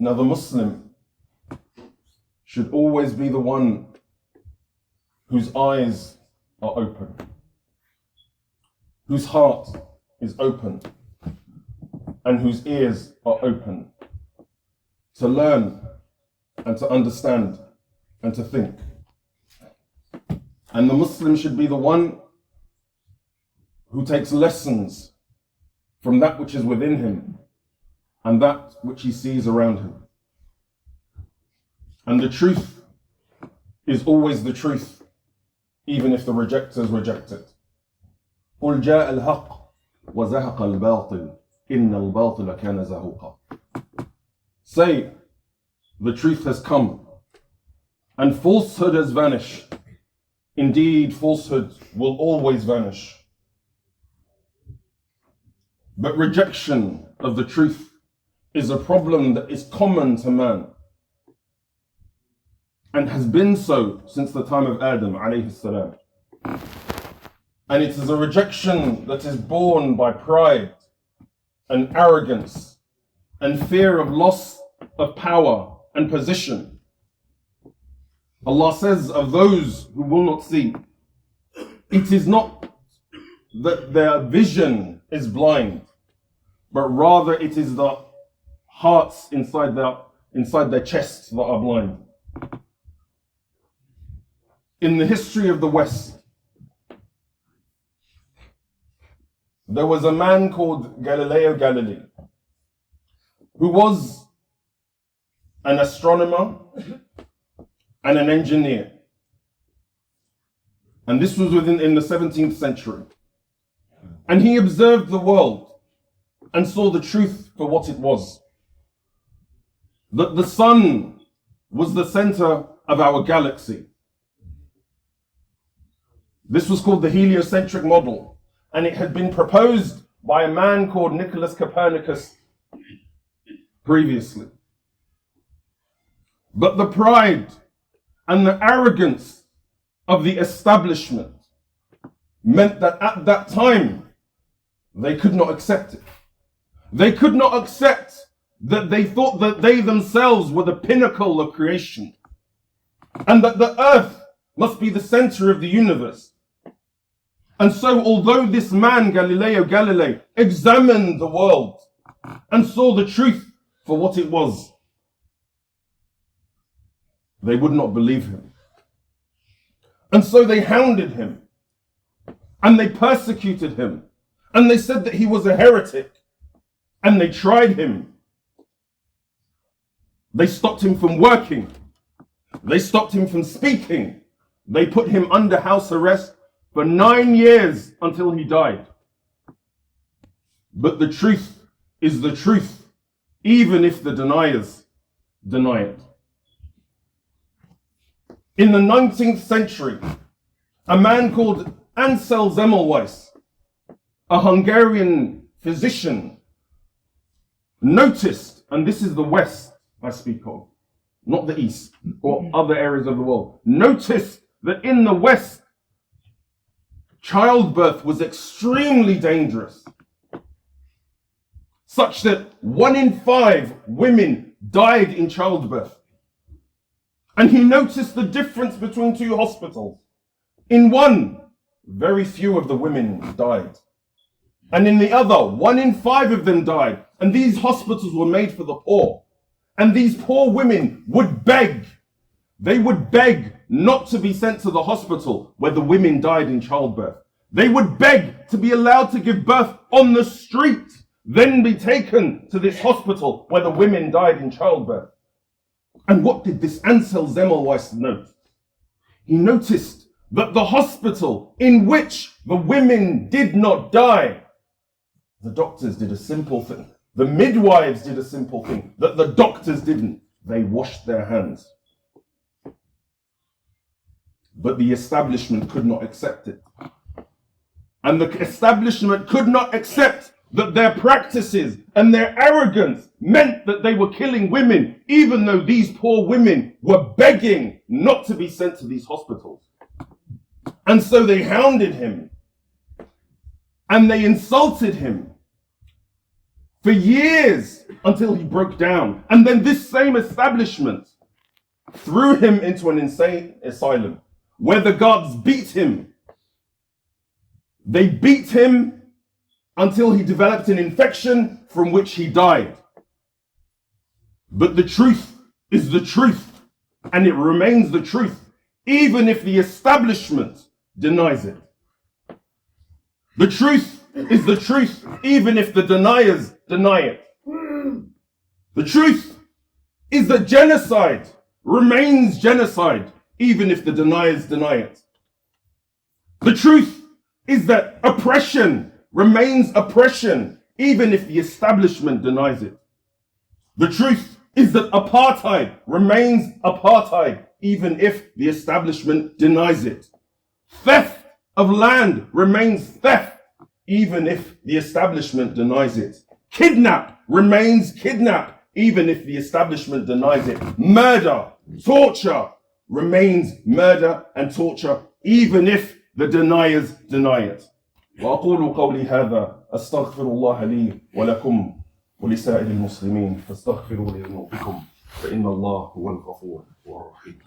Now the Muslim should always be the one whose eyes are open, whose heart is open, and whose ears are open to learn and to understand and to think. And the Muslim should be the one who takes lessons from that which is within him and that which he sees around him. And the truth is always the truth, even if the rejectors reject it. قُلْ جَاءَ الْحَقِّ وَزَهَقَ الْبَاطِلِ إِنَّ الْبَاطِلَ كَانَ زَهُوقًا. Say, the truth has come, and falsehood has vanished. Indeed, falsehood will always vanish. But rejection of the truth is a problem that is common to man, and has been so since the time of Adam alayhi salam. And it is a rejection that is born by pride and arrogance and fear of loss of power and position. Allah says of those who will not see, it is not that their vision is blind, but rather it is the hearts inside their chests that are blind. In the history of the West, there was a man called Galileo Galilei, who was an astronomer and an engineer. And this was in the 17th century. And he observed the world and saw the truth for what it was. That the sun was the center of our galaxy. This was called the heliocentric model, and it had been proposed by a man called Nicholas Copernicus previously. But the pride and the arrogance of the establishment meant that at that time they could not accept it. They could not accept that they thought that they themselves were the pinnacle of creation, and that the earth must be the center of the universe. And so, although this man, Galileo Galilei, examined the world and saw the truth for what it was, they would not believe him. And so they hounded him, and they persecuted him, and they said that he was a heretic, and they tried him. They stopped him from working. They stopped him from speaking. They put him under house arrest for 9 years until he died. But the truth is the truth, even if the deniers deny it. In the 19th century, a man called Ansel Semmelweis, a Hungarian physician, noticed, and this is the West I speak of, not the East or other areas of the world, noticed that in the West, childbirth was extremely dangerous, such that 1 in 5 women died in childbirth. And he noticed the difference between 2 hospitals. In one, very few of the women died. And in the other, 1 in 5 of them died. And these hospitals were made for the poor. And these poor women would beg. They would beg not to be sent to the hospital where the women died in childbirth. They would beg to be allowed to give birth on the street, then be taken to this hospital where the women died in childbirth. And what did this Ansel Semmelweis note? He noticed that the hospital in which the women did not die, the doctors did a simple thing. The midwives did a simple thing that the doctors didn't. They washed their hands. But the establishment could not accept it. And the establishment could not accept that their practices and their arrogance meant that they were killing women, even though these poor women were begging not to be sent to these hospitals. And so they hounded him, and they insulted him, for years until he broke down. And then this same establishment threw him into an insane asylum where the guards beat him. They beat him until he developed an infection from which he died. But the truth is the truth, and it remains the truth, even if the establishment denies it. The truth is the truth, even if the deniers deny it. The truth is that genocide remains genocide, even if the deniers deny it. The truth is that oppression remains oppression, even if the establishment denies it. The truth is that apartheid remains apartheid, even if the establishment denies it. Theft of land remains theft, even if the establishment denies it. Kidnap remains kidnap, even if the establishment denies it. Murder, torture remains murder and torture, even if the deniers deny it. وأقول قولي هذا أستغفر الله لي ولكم ولسائر المسلمين فاستغفروا لذنوبكم فإن الله هو الغفور الرحيم.